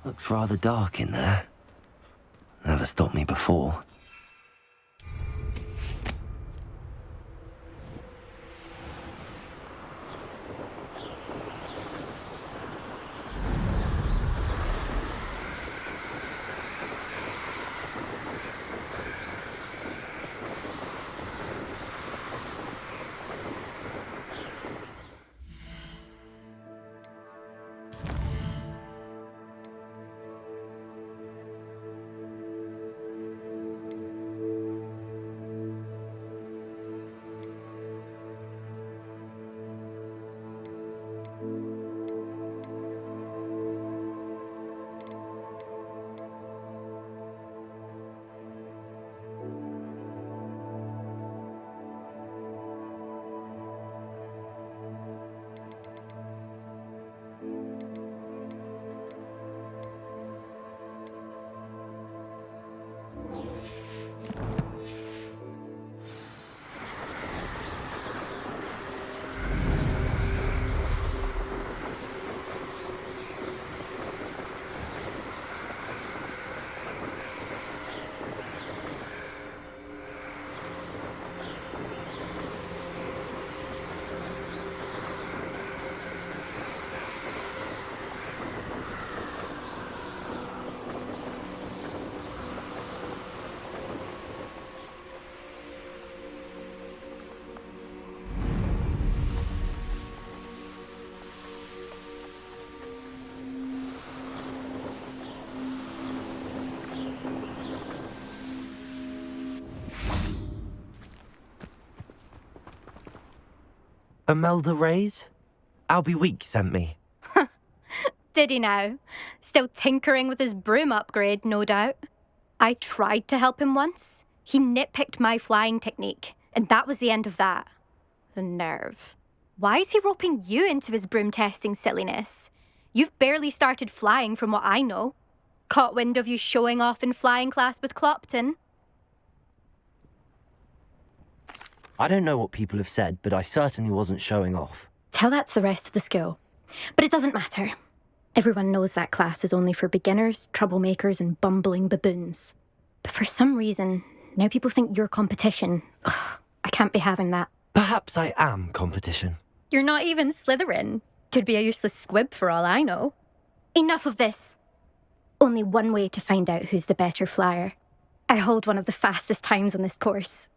Looks rather dark in there. Never stopped me before. Imelda Reyes? Albie Weeks sent me. Did he now? Still tinkering with his broom upgrade, no doubt. I tried to help him once. He nitpicked my flying technique, and that was the end of that. The nerve. Why is he roping you into his broom testing silliness? You've barely started flying from what I know. Caught wind of you showing off in flying class with Clopton. I don't know what people have said, but I certainly wasn't showing off. Tell that to the rest of the school. But it doesn't matter. Everyone knows that class is only for beginners, troublemakers, and bumbling baboons. But for some reason, now people think you're competition. Ugh, I can't be having that. Perhaps I am competition. You're not even Slytherin. Could be a useless squib for all I know. Enough of this. Only one way to find out who's the better flyer. I hold one of the fastest times on this course.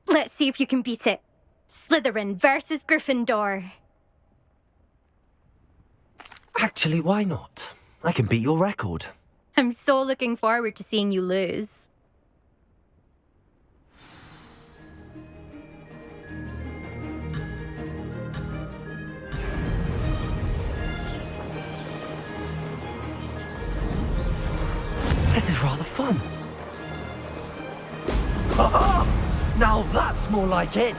Let's see if you can beat it. Slytherin versus Gryffindor. Actually, why not? I can beat your record. I'm so looking forward to seeing you lose. This is rather fun. Now that's more like it!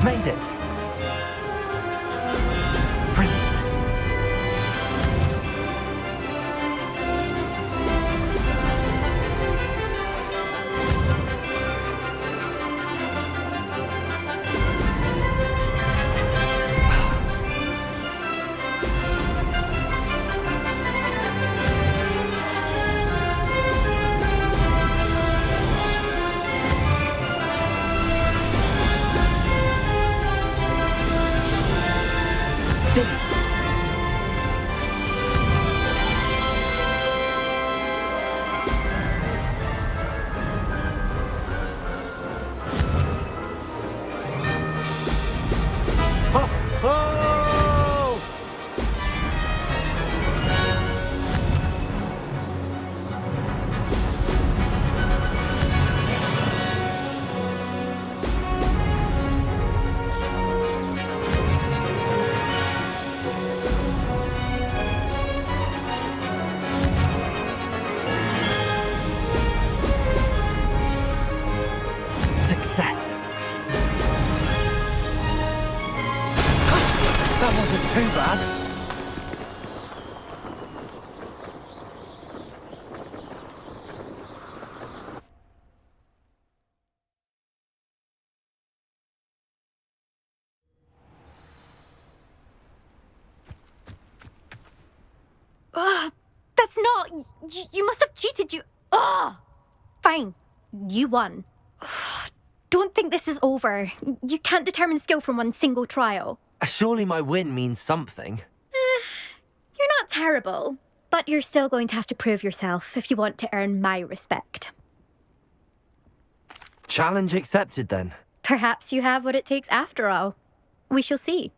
Made it! Brilliant! Did it! Ho, ho! wasn't too bad. Ugh, that's not... You must have cheated, you... Ugh! Fine. You won. Ugh, don't think this is over. You can't determine skill from one single trial. Surely my win means something. You're not terrible, but you're still going to have to prove yourself if you want to earn my respect. Challenge accepted then. Perhaps you have what it takes after all. We shall see.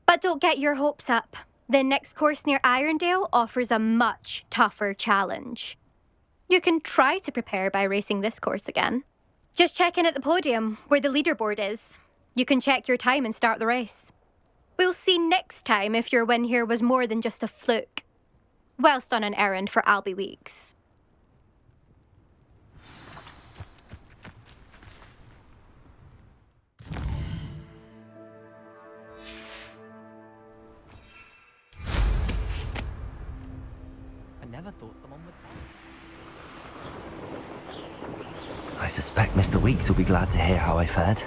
But don't get your hopes up. The next course near Irondale offers a much tougher challenge. You can try to prepare by racing this course again. Just check in at the podium, where the leaderboard is. You can check your time and start the race. We'll see next time if your win here was more than just a fluke. Whilst on an errand for Albie Weeks. I never thought someone would... I suspect Mr. Weeks will be glad to hear how I fared.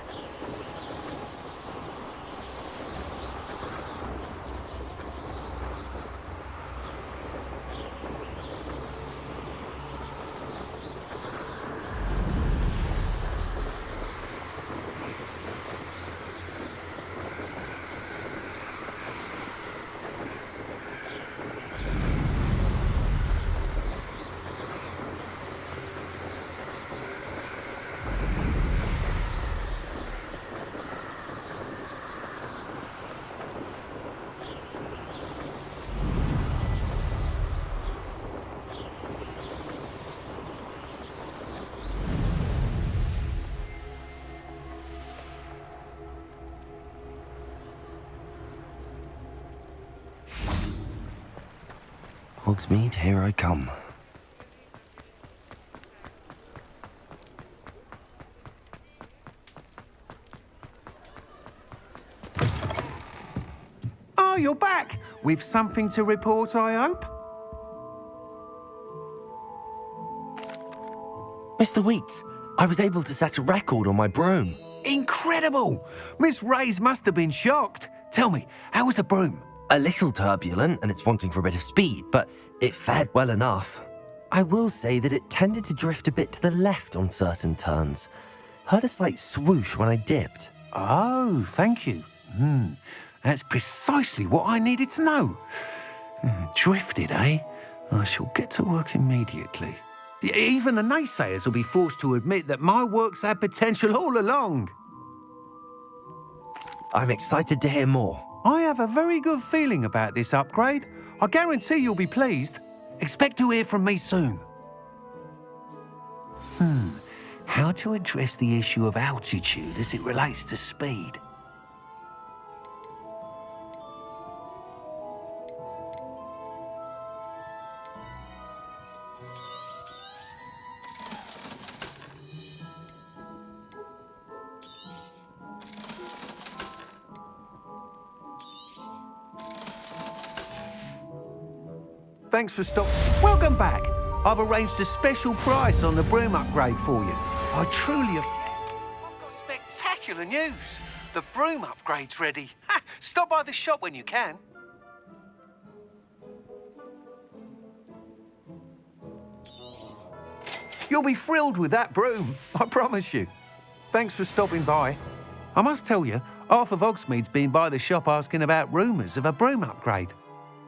Hogsmeade, here I come. Oh, you're back! With something to report, I hope? Mr. Weeks, I was able to set a record on my broom. Incredible! Miss Reyes must have been shocked. Tell me, how was the broom? A little turbulent and it's wanting for a bit of speed, but it fared well enough. I will say that it tended to drift a bit to the left on certain turns. Heard a slight swoosh when I dipped. Oh, thank you. That's precisely what I needed to know. Drifted, eh? I shall get to work immediately. Even the naysayers will be forced to admit that my work's had potential all along. I'm excited to hear more. I have a very good feeling about this upgrade. I guarantee you'll be pleased. Expect to hear from me soon. How to address the issue of altitude as it relates to speed? Thanks for stopping. Welcome back. I've arranged a special price on the broom upgrade for you. I truly have... I've got spectacular news. The broom upgrade's ready. Ha! Stop by the shop when you can. You'll be thrilled with that broom, I promise you. Thanks for stopping by. I must tell you, half of Hogsmeade's been by the shop asking about rumours of a broom upgrade.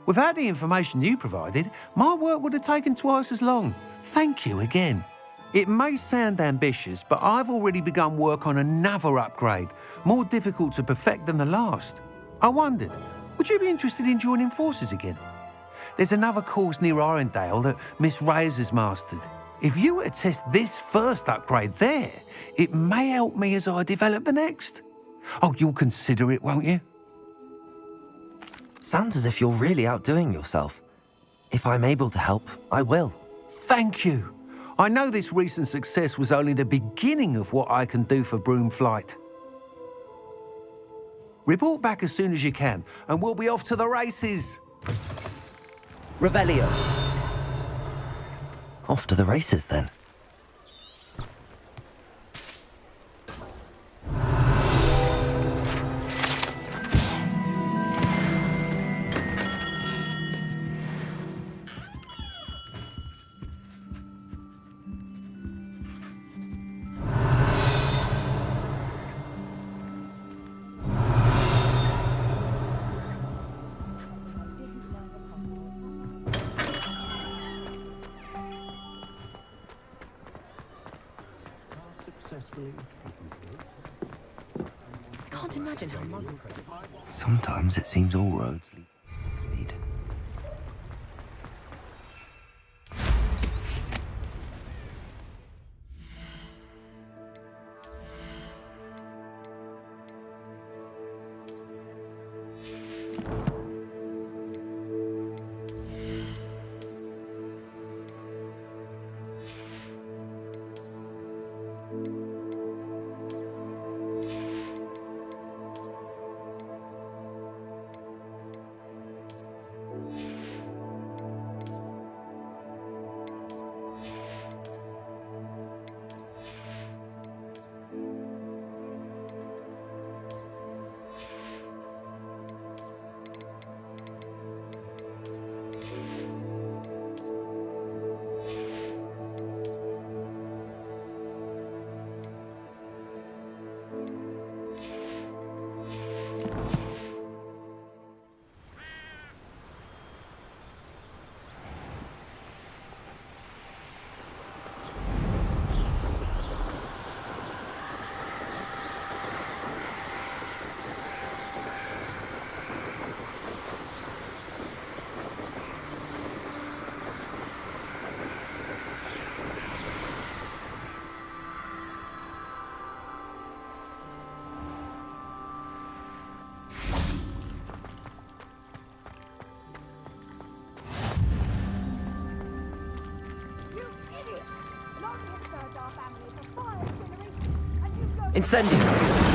Without the information you provided, my work would have taken twice as long. Thank you again. It may sound ambitious, but I've already begun work on another upgrade, more difficult to perfect than the last. I wondered, would you be interested in joining forces again? There's another course near Irondale that Miss Reyes has mastered. If you were to test this first upgrade there, it may help me as I develop the next. Oh, you'll consider it, won't you? Sounds as if you're really outdoing yourself. If I'm able to help, I will. Thank you. I know this recent success was only the beginning of what I can do for broom flight. Report back as soon as you can, and we'll be off to the races. Revelio. Off to the races, then. I can't imagine how modern. Sometimes it seems all roads lead to speed. Incendio!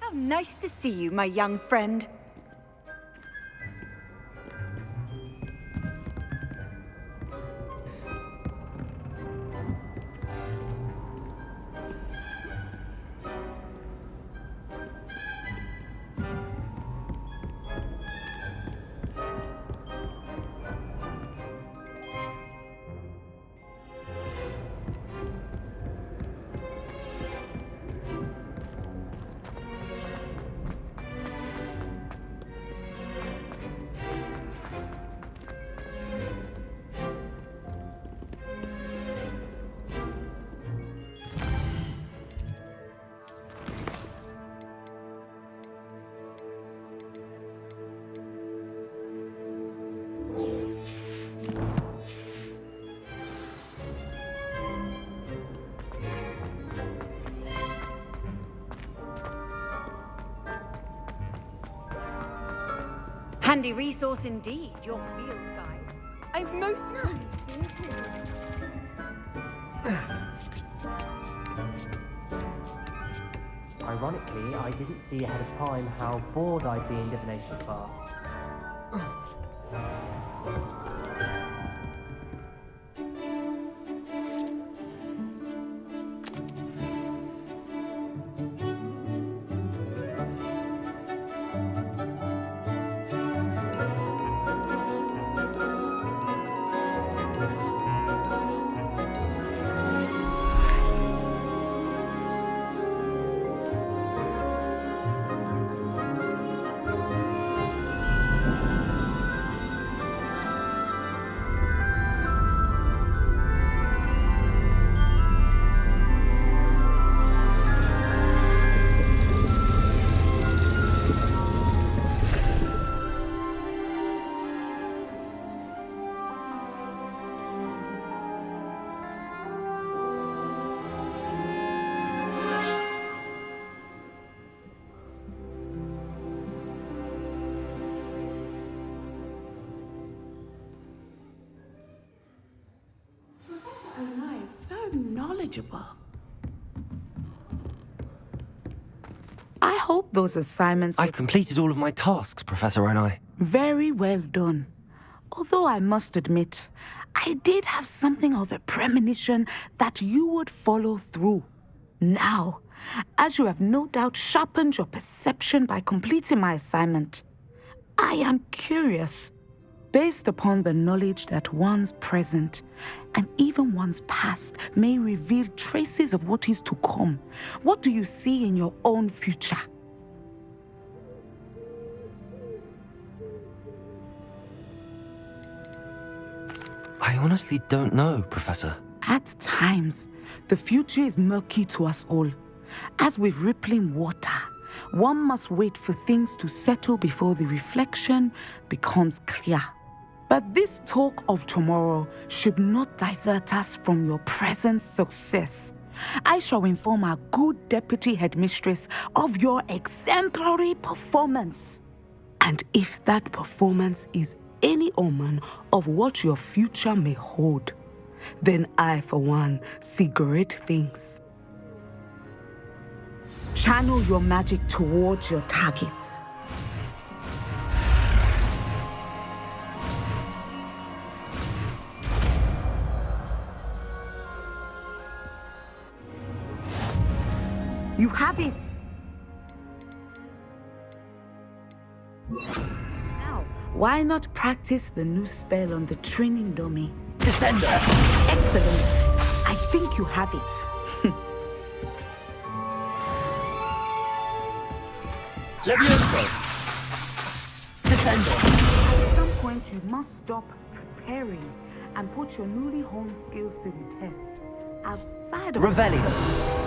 How nice to see you, my young friend. Handy resource indeed, your field guide. I've most... Ironically, I didn't see ahead of time how bored I'd be in divination class. So knowledgeable. I hope those assignments I've completed all of my tasks, Professor Onai. very well done. Although I must admit, I did have something of a premonition that you would follow through. Now, as you have no doubt sharpened your perception by completing my assignment, I am curious. Based upon the knowledge that one's present and even one's past may reveal traces of what is to come, what do you see in your own future? I honestly don't know, Professor. At times, the future is murky to us all. As with rippling water, one must wait for things to settle before the reflection becomes clear. But this talk of tomorrow should not divert us from your present success. I shall inform our good deputy headmistress of your exemplary performance. And if that performance is any omen of what your future may hold, then I, for one, see great things. Channel your magic towards your targets. You have it! Now, why not practice the new spell on the training dummy? Descender! Excellent! I think you have it. Levioso! Descender! At some point, you must stop preparing and put your newly honed skills to the test. Outside of... Revelio!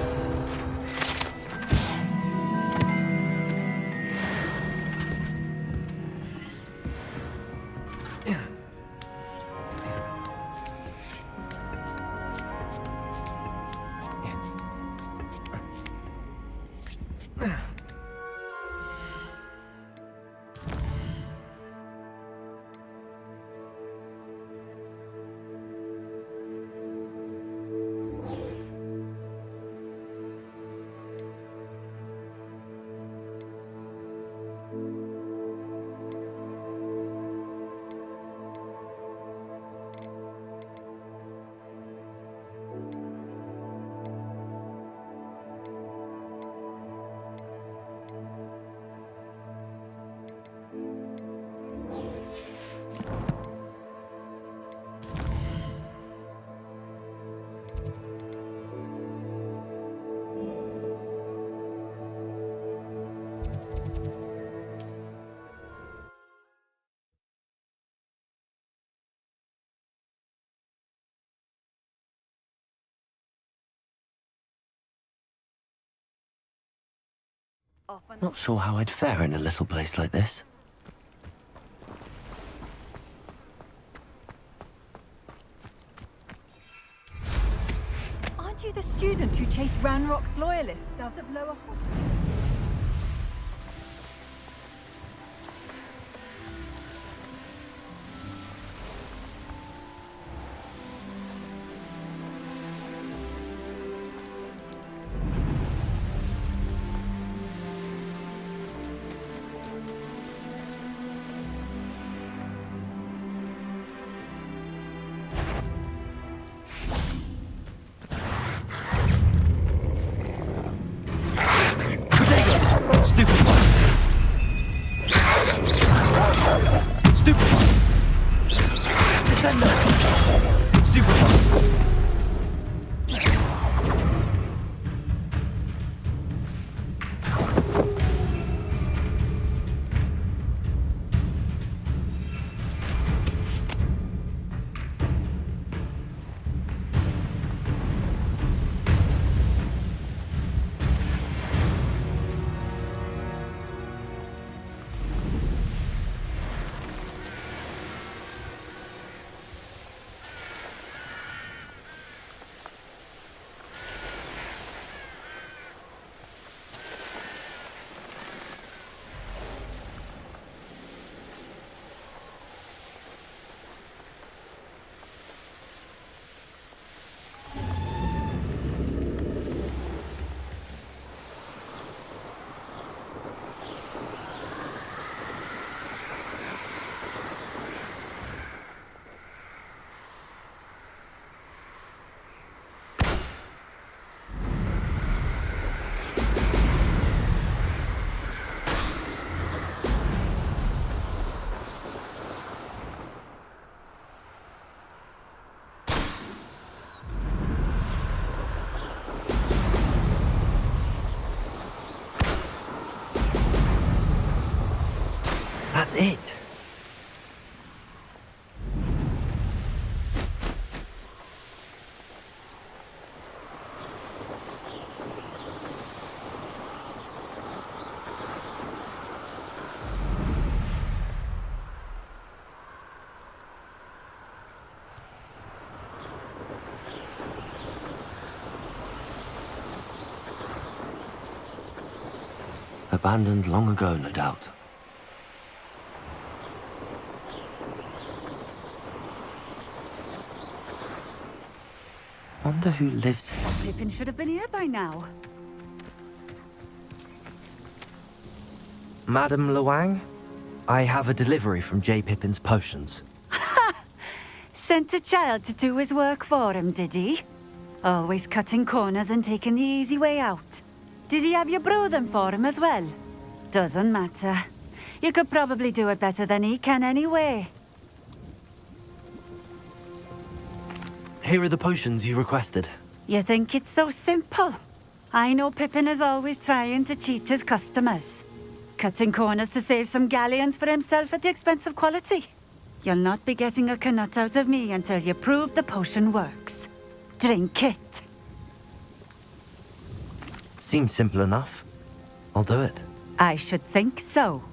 often... Not sure how I'd fare in a little place like this. Aren't you the student who chased Ranrock's loyalists out of Lower Hogwarts? Stupid one! Stupid one! Descender! Stupid one! That's it. Abandoned long ago, no doubt. Wonder who lives here. Pippin should have been here by now. Madam Luang? I have a delivery from J. Pippin's potions. Sent a child to do his work for him, did he? Always cutting corners and taking the easy way out. Did he have you brew them for him as well? Doesn't matter. You could probably do it better than he can anyway. Here are the potions you requested. You think it's so simple? I know Pippin is always trying to cheat his customers. Cutting corners to save some galleons for himself at the expense of quality. You'll not be getting a canut out of me until you prove the potion works. Drink it. Seems simple enough. I'll do it. I should think so.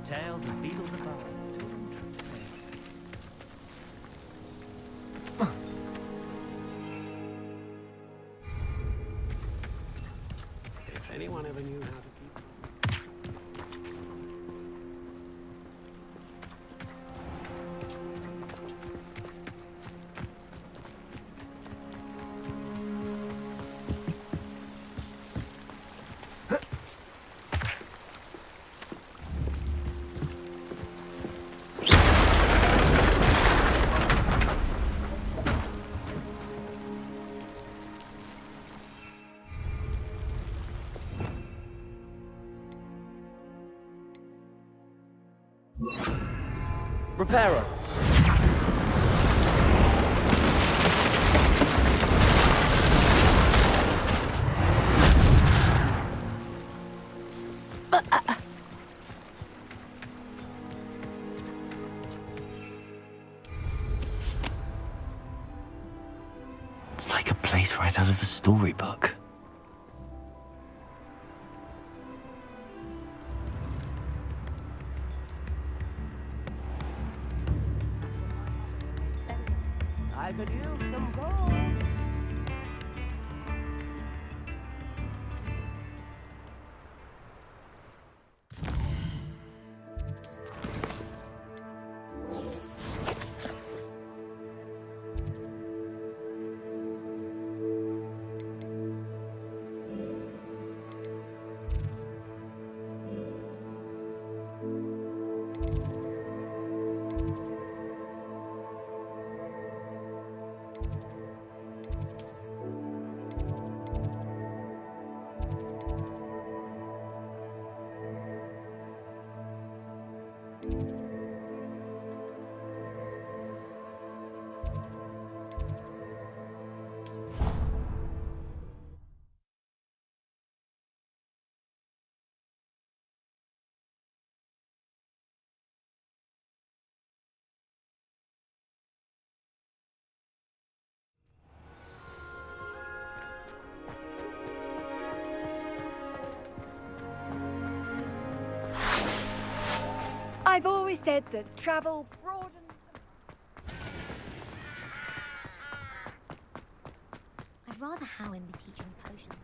Tales of beetles and bars. If anyone ever knew how to keep... Repairer. It's like a place right out of a storybook. I could use some gold. I've always said that travel broadens. I'd rather Howin be teaching potions.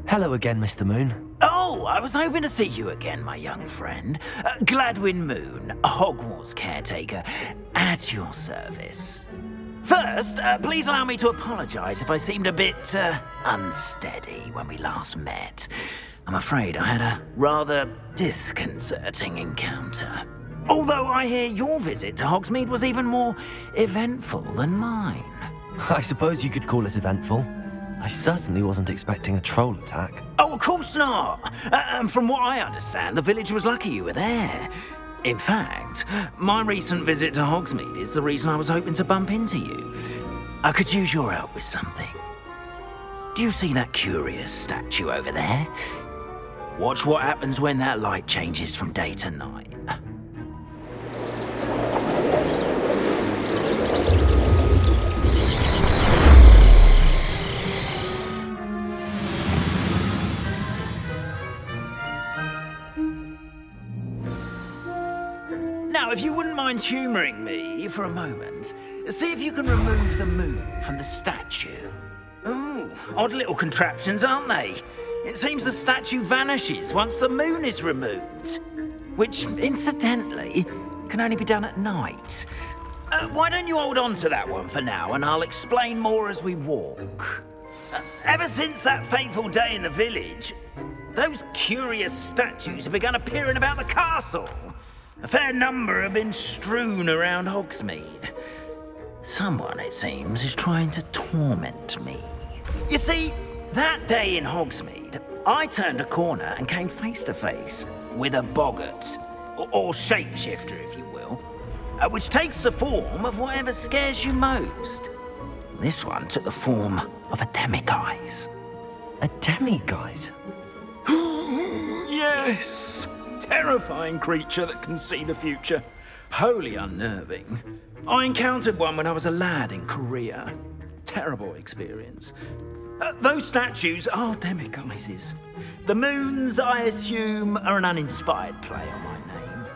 Hello again, Mr. Moon. Oh, I was hoping to see you again, my young friend. Gladwin Moon, Hogwarts caretaker, at your service. First, please allow me to apologise if I seemed a bit unsteady when we last met. I'm afraid I had a rather disconcerting encounter. Although I hear your visit to Hogsmeade was even more eventful than mine. I suppose you could call it eventful. I certainly wasn't expecting a troll attack. Oh, of course not. And from what I understand, the village was lucky you were there. In fact, my recent visit to Hogsmeade is the reason I was hoping to bump into you. I could use your help with something. Do you see that curious statue over there? Watch what happens when that light changes from day to night. Now, if you wouldn't mind humouring me for a moment, see if you can remove the moon from the statue. Ooh, odd little contraptions, aren't they? It seems the statue vanishes once the moon is removed. Which, incidentally, can only be done at night. Why don't you hold on to that one for now, and I'll explain more as we walk. Ever since that fateful day in the village, those curious statues have begun appearing about the castle. A fair number have been strewn around Hogsmeade. Someone, it seems, is trying to torment me. You see, that day in Hogsmeade, I turned a corner and came face to face with a boggart, or shapeshifter, if you will, which takes the form of whatever scares you most. This one took the form of a demiguise. A demiguise? Yes! Terrifying creature that can see the future. wholly unnerving. I encountered one when I was a lad in Korea. Terrible experience. Those statues are demiguises. The moons, I assume, are an uninspired play on my name.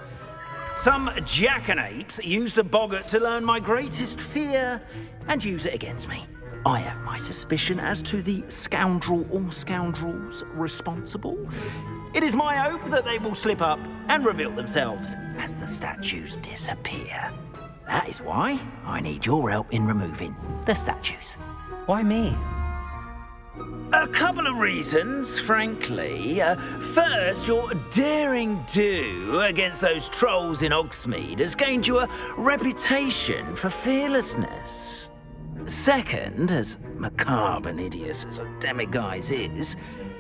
Some jackanapes used a boggart to learn my greatest fear and use it against me. I have my suspicion as to the scoundrel or scoundrels responsible. It is my hope that they will slip up and reveal themselves as the statues disappear. That is why I need your help in removing the statues. Why me? A couple of reasons, frankly. First, your daring do against those trolls in Hogsmeade has gained you a reputation for fearlessness. Second, as macabre and hideous as a demiguise is,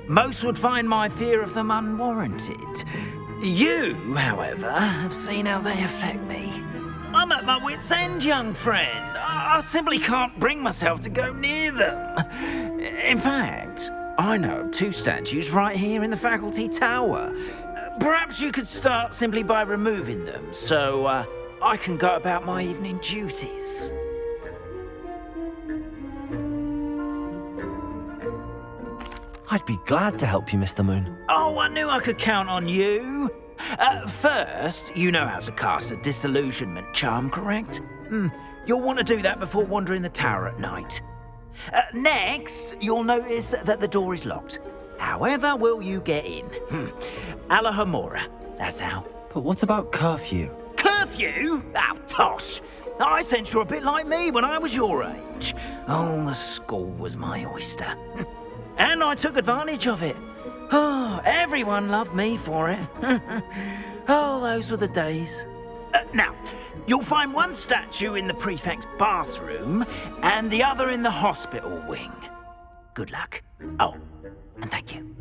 most would find my fear of them unwarranted. You, however, have seen how they affect me. I'm at my wit's end, young friend. I simply can't bring myself to go near them. In fact, I know of 2 statues right here in the faculty tower. Perhaps you could start simply by removing them, so I can go about my evening duties. I'd be glad to help you, Mr. Moon. Oh, I knew I could count on you. First, you know how to cast a disillusionment charm, correct? You'll want to do that before wandering the tower at night. Next, you'll notice that the door is locked. However will you get in? Alahomora, that's how. But what about curfew? Curfew? Oh, tosh. I sense you're a bit like me when I was your age. Oh, the school was my oyster. And I took advantage of it. Oh, everyone loved me for it. Oh, those were the days. Now, you'll find one statue in the prefect's bathroom and the other in the hospital wing. Good luck. Oh, and thank you.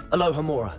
Alohomora.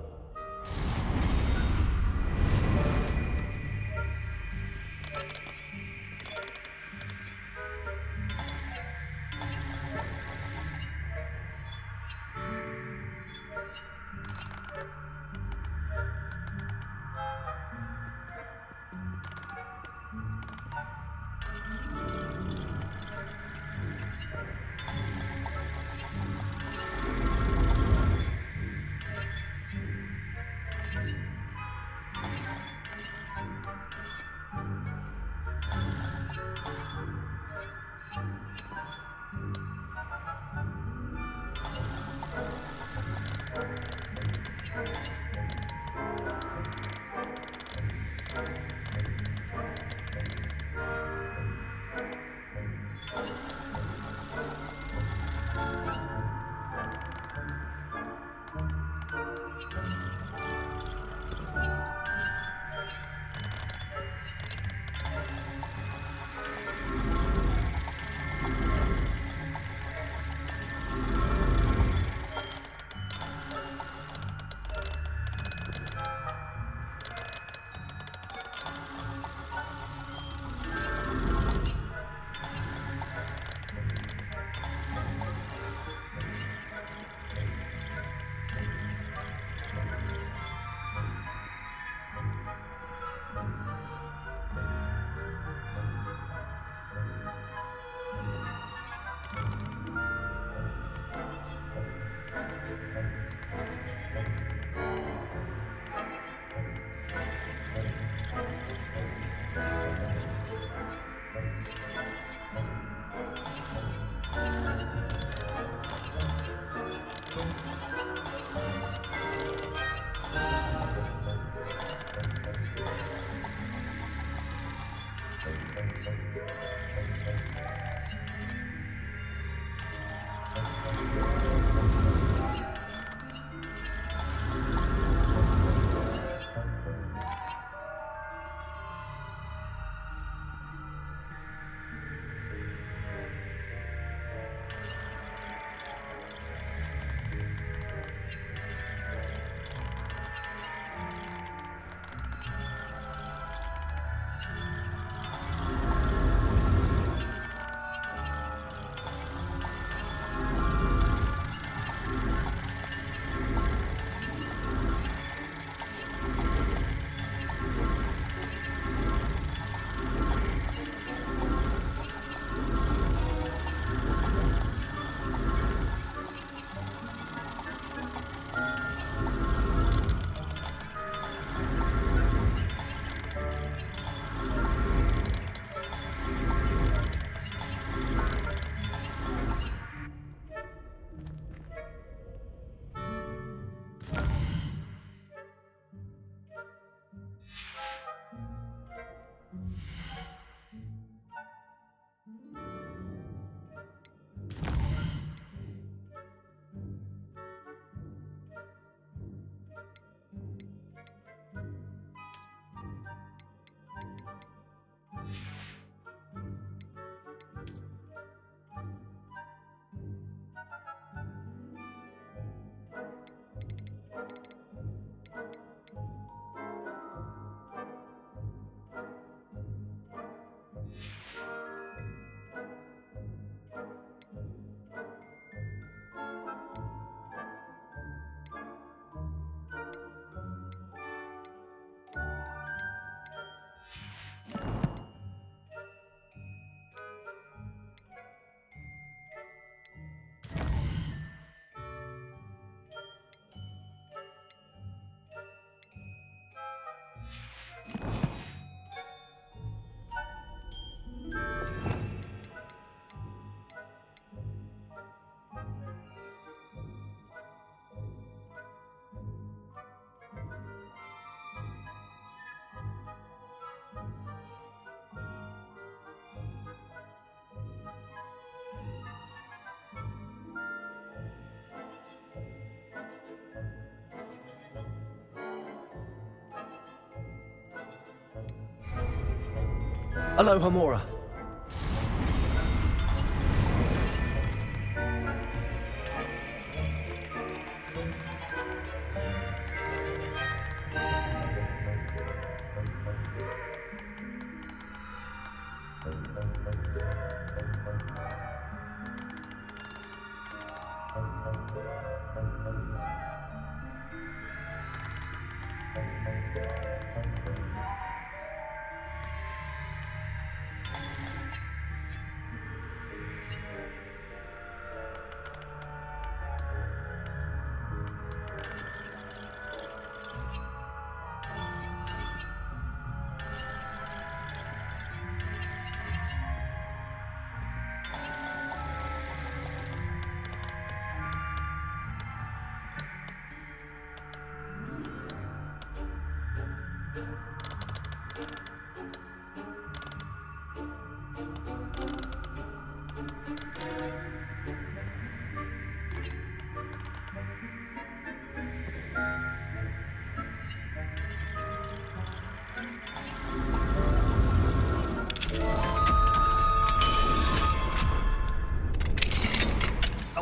Aloha Mora.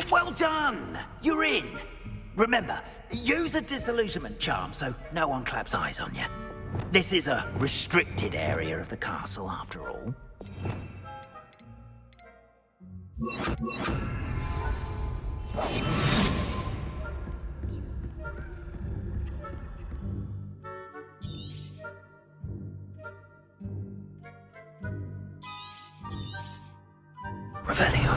Well done! You're in. Remember, use a disillusionment charm so no one claps eyes on you. This is a restricted area of the castle, after all. Revelio.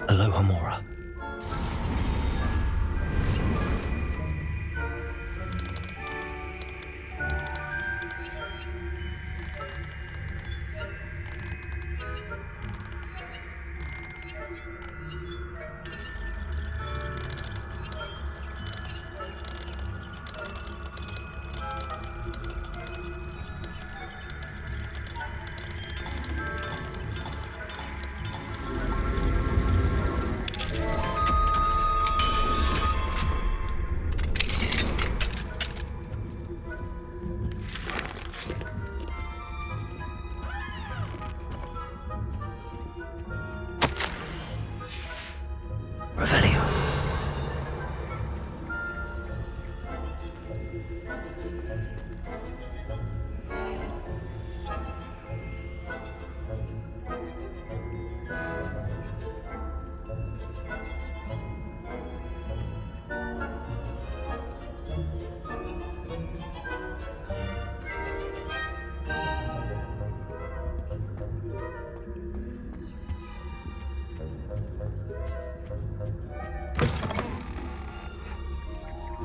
Aloha Mora. Revelio.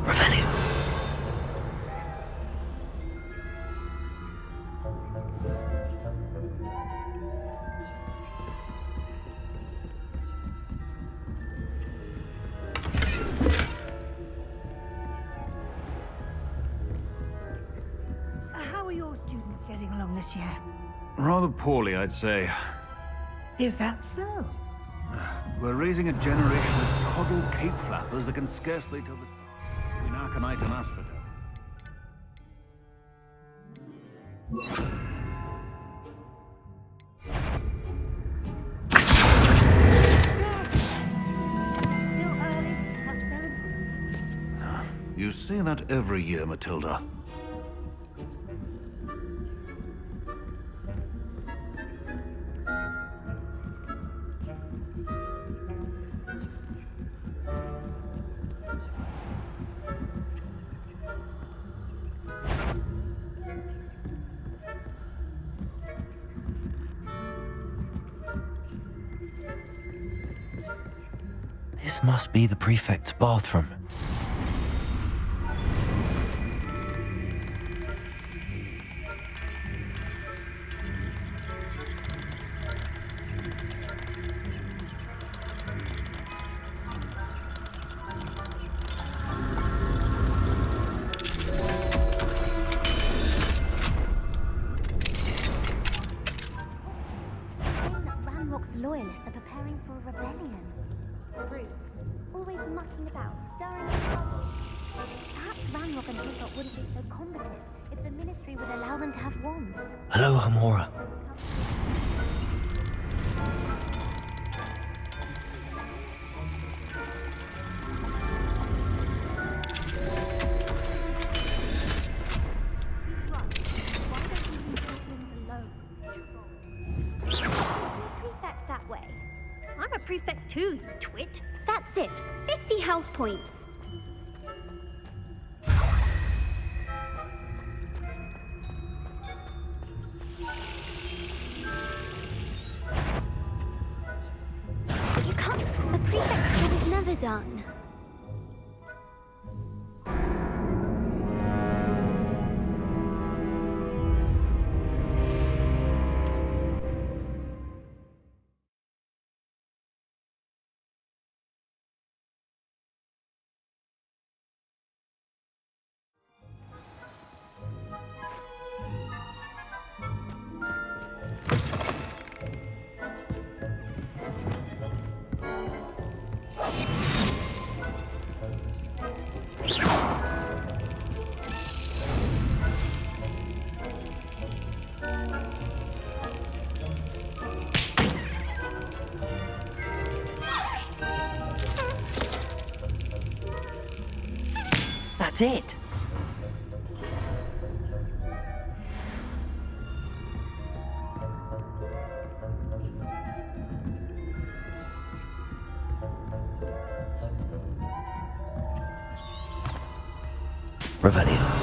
Revelio. How are your students getting along this year? Rather poorly, I'd say. Is that so? We're raising a generation of coddled cape flappers that can scarcely tell the between Arcanite and Asphodel. Still early. Perhaps they'll improve. You say that every year, Matilda. This must be the prefect's bathroom. loyalists are preparing for a rebellion. Rude. Always mucking about, stirring up trouble. Perhaps Ranrock and Hilltop wouldn't be so combative if the Ministry would allow them to have wands. Hello, Hamora. Prefect that way. I'm a prefect too, you twit. That's it. 50 house points. You can't. A prefect job is never done. That's it. Revelio.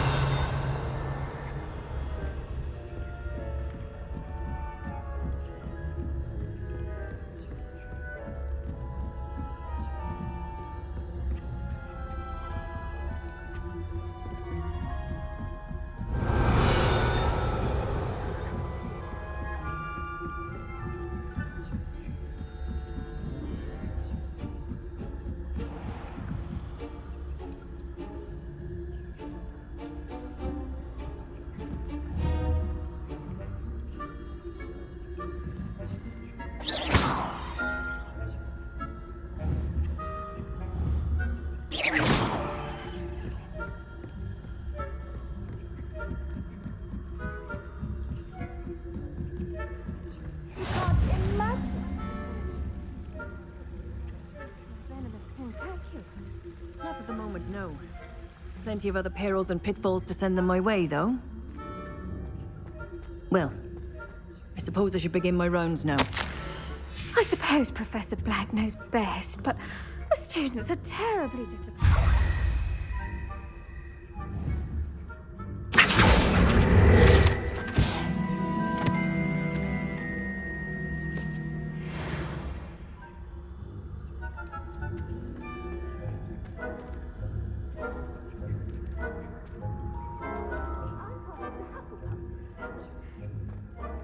Not at the moment, no. Plenty of other perils and pitfalls to send them my way, though. Well, I suppose I should begin my rounds now. I suppose Professor Black knows best, but the students are terribly difficult.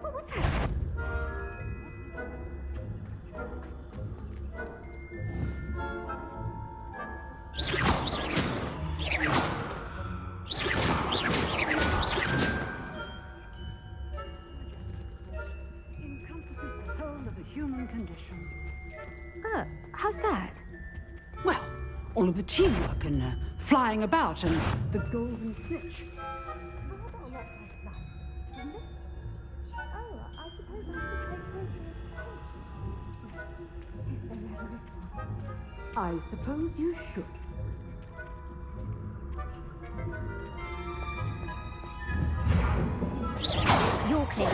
What was that? Encompasses the whole of the human condition. How's that? Well, all of the teamwork and flying about and the golden snitch. I suppose you should. You're clear.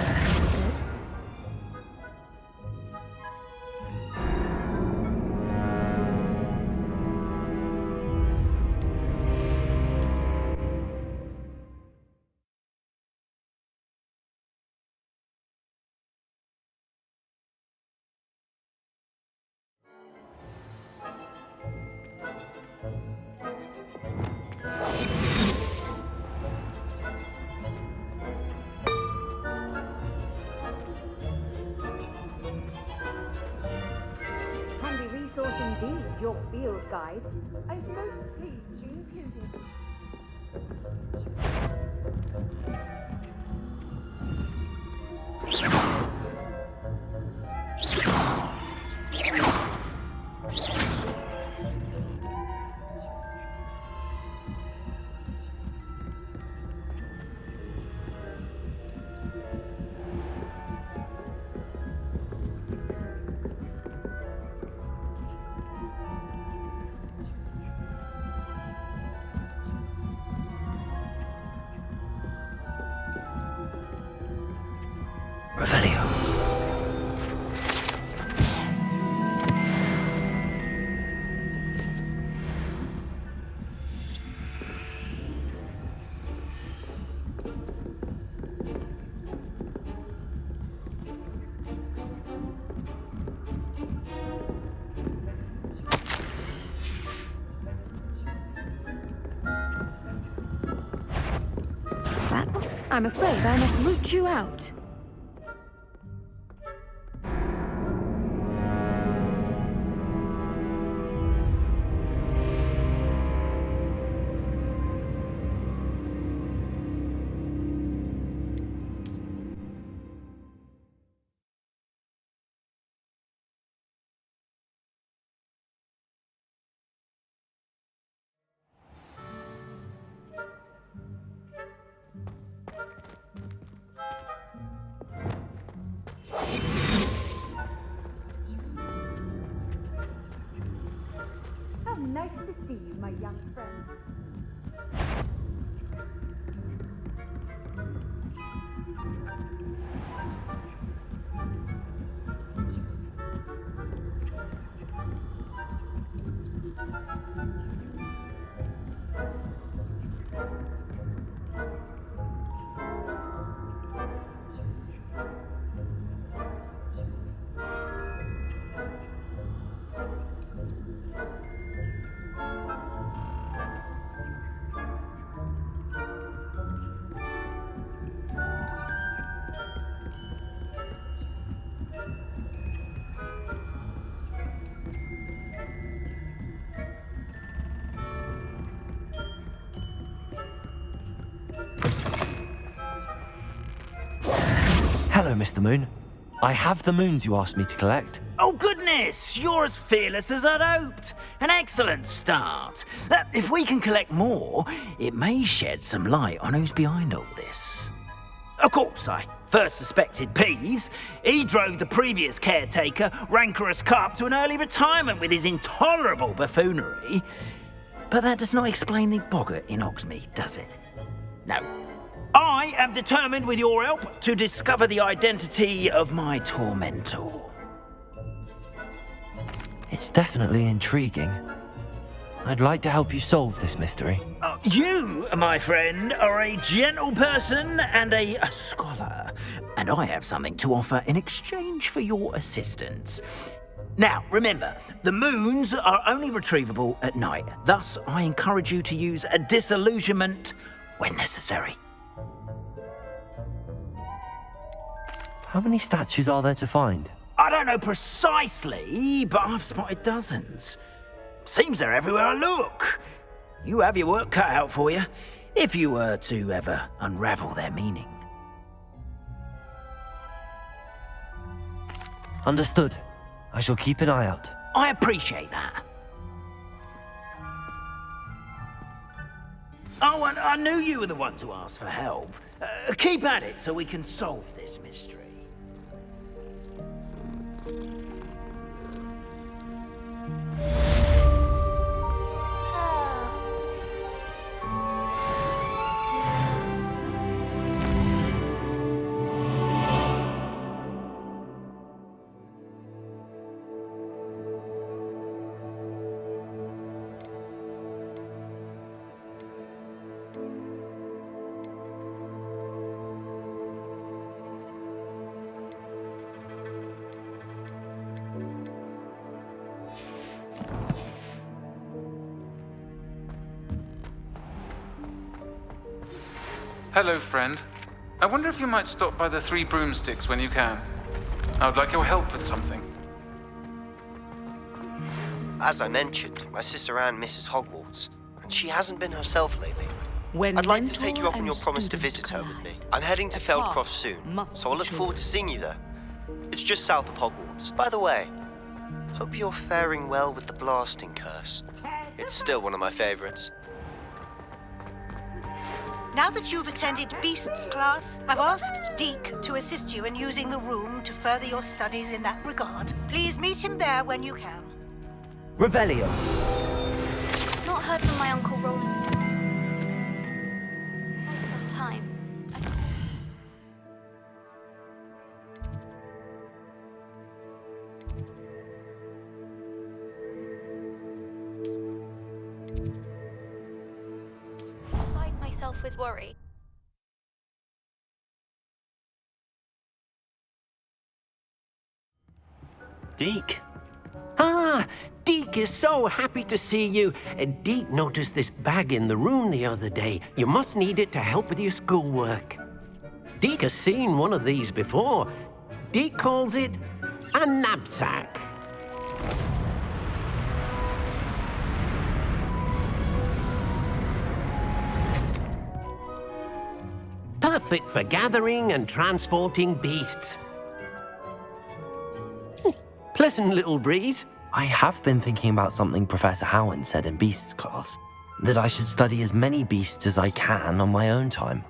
Good. Handy resource indeed, your field guide. I'm most pleased to be included. Revelio. That one? I'm afraid I must root you out. How nice to see you, my young friend. Hello, Mr. Moon. I have the moons you asked me to collect. Oh, goodness! You're as fearless as I'd hoped. An excellent start. If we can collect more, it may shed some light on who's behind all this. Of course, I first suspected Peeves. He drove the previous caretaker, Rancorous Carp, to an early retirement with his intolerable buffoonery. But that does not explain the boggart in Hogsmeade, does it? No. I am determined, with your help, to discover the identity of my tormentor. It's definitely intriguing. I'd like to help you solve this mystery. You, my friend, are a gentle person and a scholar, and I have something to offer in exchange for your assistance. Now, remember, the moons are only retrievable at night. Thus, I encourage you to use a disillusionment when necessary. How many statues are there to find? I don't know precisely, but I've spotted dozens. Seems they're everywhere I look. You have your work cut out for you, if you were to ever unravel their meaning. Understood. I shall keep an eye out. I appreciate that. Oh, and I knew you were the one to ask for help. Keep at it so we can solve this mystery. Hello, friend. I wonder if you might stop by the Three Broomsticks when you can. I would like your help with something. As I mentioned, my sister Anne misses Hogwarts, and she hasn't been herself lately. When I'd like to mentor take you up on and your promise to student visit her with collide, me. I'm heading to a Feldcroft path soon, must so I be look forward to chosen. seeing you there. It's just south of Hogwarts. By the way, hope you're faring well with the blasting curse. It's still one of my favorites. Now that you've attended Beasts class, I've asked Deke to assist you in using the room to further your studies in that regard. Please meet him there when you can. Revelio. Not heard from my Uncle Roland. Quite some time. yourself with worry. Deke. Ah, Deke is so happy to see you. Deke noticed this bag in the room the other day. You must need it to help with your schoolwork. Deke has seen one of these before. Deke calls it a knapsack. Perfect for gathering and transporting beasts. Pleasant little breeze. I have been thinking about something Professor Howen said in Beasts class, that I should study as many beasts as I can on my own time.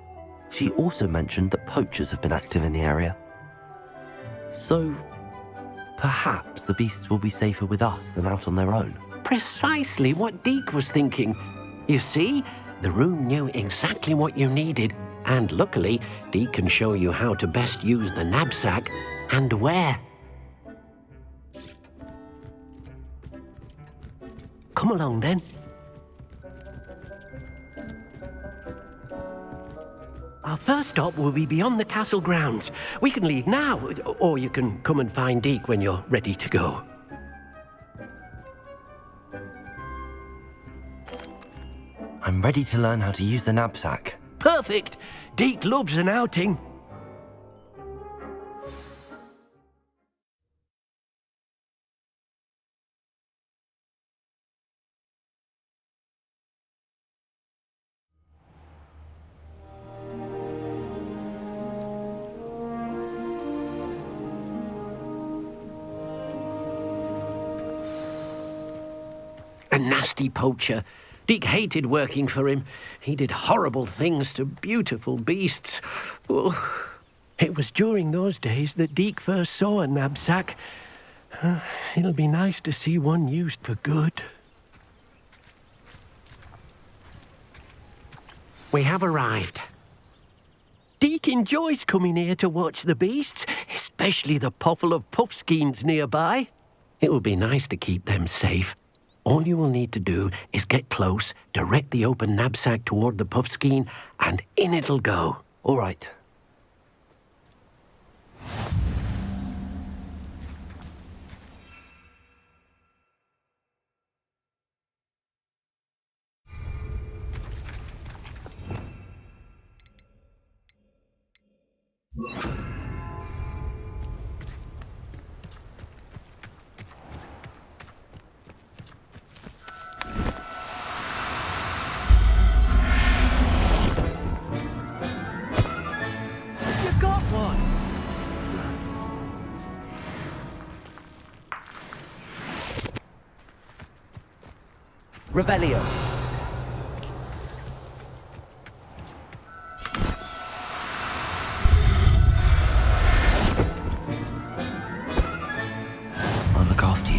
She also mentioned that poachers have been active in the area. So, perhaps the beasts will be safer with us than out on their own. Precisely what Deke was thinking. You see, the room knew exactly what you needed, and luckily, Deke can show you how to best use the knapsack and where. Come along, then. Our first stop will be beyond the castle grounds. We can leave now, or you can come and find Deke when you're ready to go. I'm ready to learn how to use the knapsack. Perfect! Deke loves an outing. A nasty poacher. Deke hated working for him. He did horrible things to beautiful beasts. Oh. It was during those days that Deke first saw a knapsack. It'll be nice to see one used for good. We have arrived. Deke enjoys coming here to watch the beasts, especially the potful of puffskeins nearby. It will be nice to keep them safe. All you will need to do is get close, direct the open knapsack toward the puffskein, and in it'll go. All right. You got one! Revelio. I'll look after you.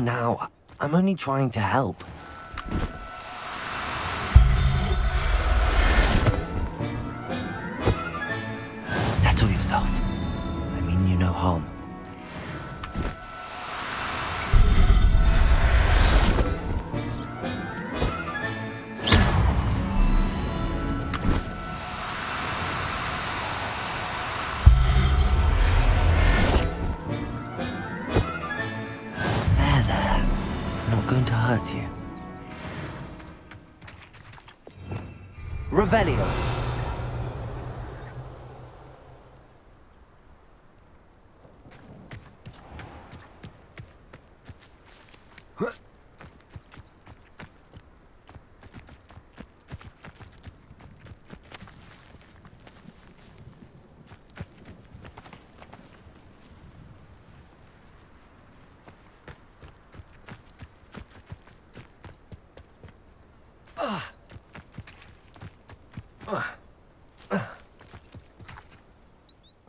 Now, I'm only trying to help. Settle yourself. I mean you no harm. Going to hurt you. Revelio.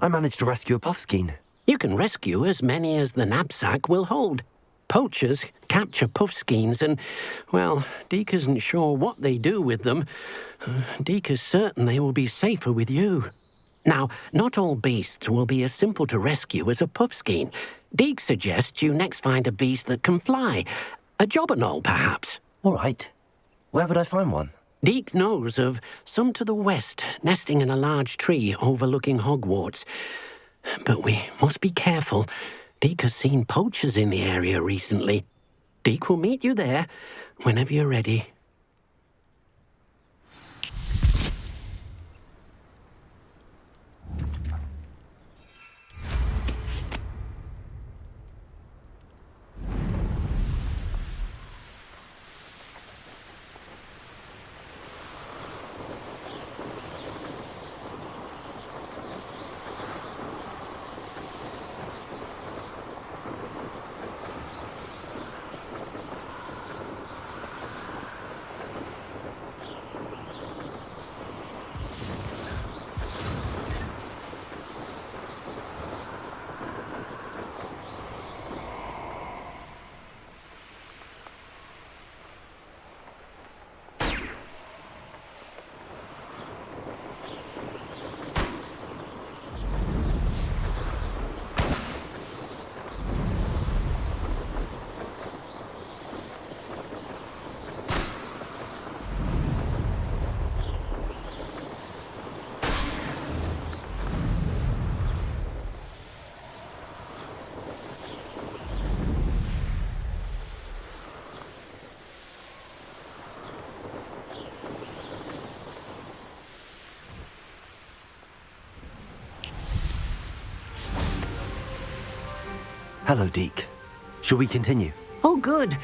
I managed to rescue a puffskein. You can rescue as many as the knapsack will hold. Poachers capture puffskeins and, well, Deke isn't sure what they do with them. Deke is certain they will be safer with you. Now, not all beasts will be as simple to rescue as a puffskein. Deke suggests you next find a beast that can fly. A jobberknoll, perhaps. All right. Where would I find one? Deke knows of some to the west, nesting in a large tree overlooking Hogwarts. But we must be careful. Deke has seen poachers in the area recently. Deke will meet you there whenever you're ready. Hello, Deke. Shall we continue? Oh, good.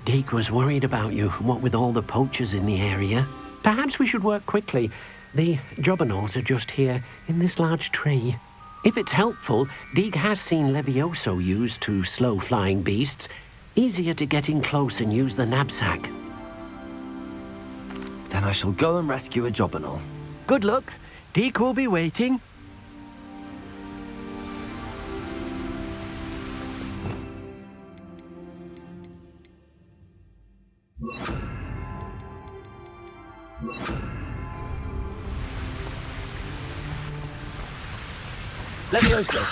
Deke was worried about you, what with all the poachers in the area. Perhaps we should work quickly. The jobberknolls are just here, in this large tree. If it's helpful, Deke has seen Levioso used to slow flying beasts. Easier to get in close and use the knapsack. Then I shall go and rescue a jobberknoll. Good luck. Deke will be waiting. Levioso!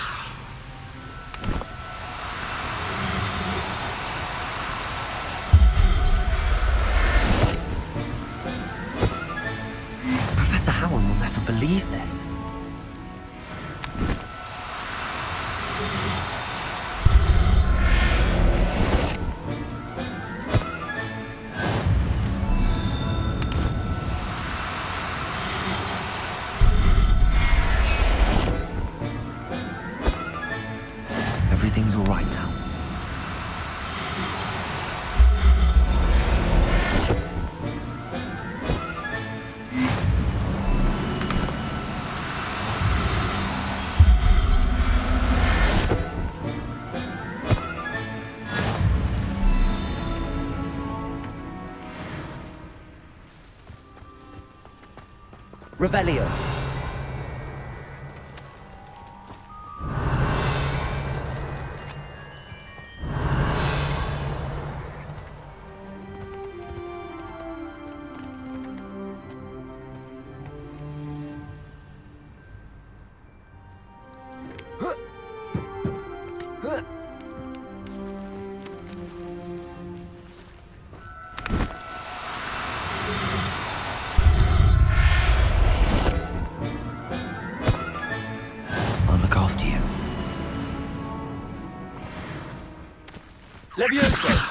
Professor Howard will never believe this. Everything's all right now. Revelio. I'll look after you. Levioso!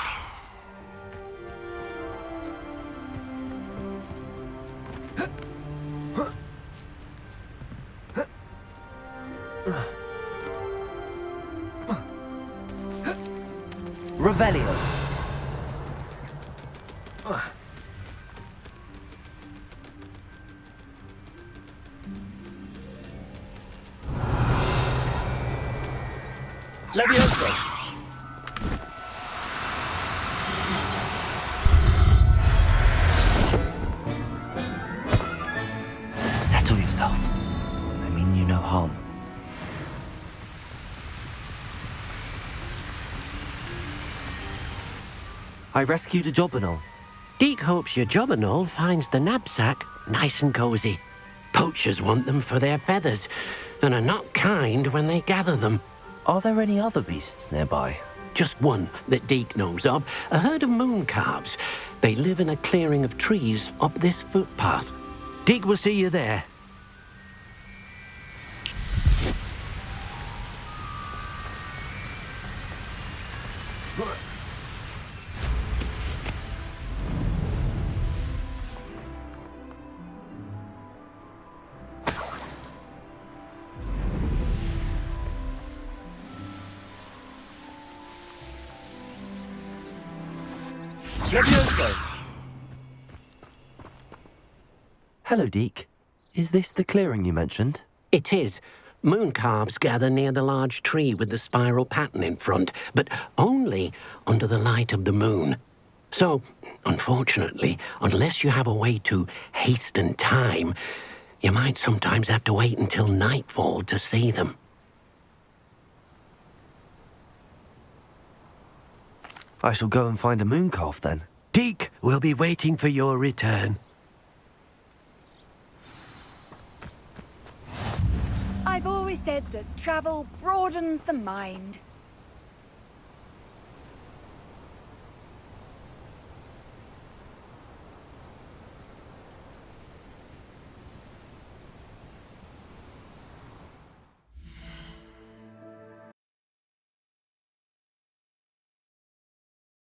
Revelio. Levioso. Settle yourself. I mean you no harm. I rescued a jobberknoll. Deke hopes your jobberknoll finds the knapsack nice and cosy. Poachers want them for their feathers, and are not kind when they gather them. Are there any other beasts nearby? Just one that Deke knows of, a herd of moon calves. They live in a clearing of trees up this footpath. Deke will see you there. Hello, Deke. Is this the clearing you mentioned? It is. Moon calves gather near the large tree with the spiral pattern in front, but only under the light of the moon. So, unfortunately, unless you have a way to hasten time, you might sometimes have to wait until nightfall to see them. I shall go and find a moon calf then. Deke will be waiting for your return. I've always said that travel broadens the mind.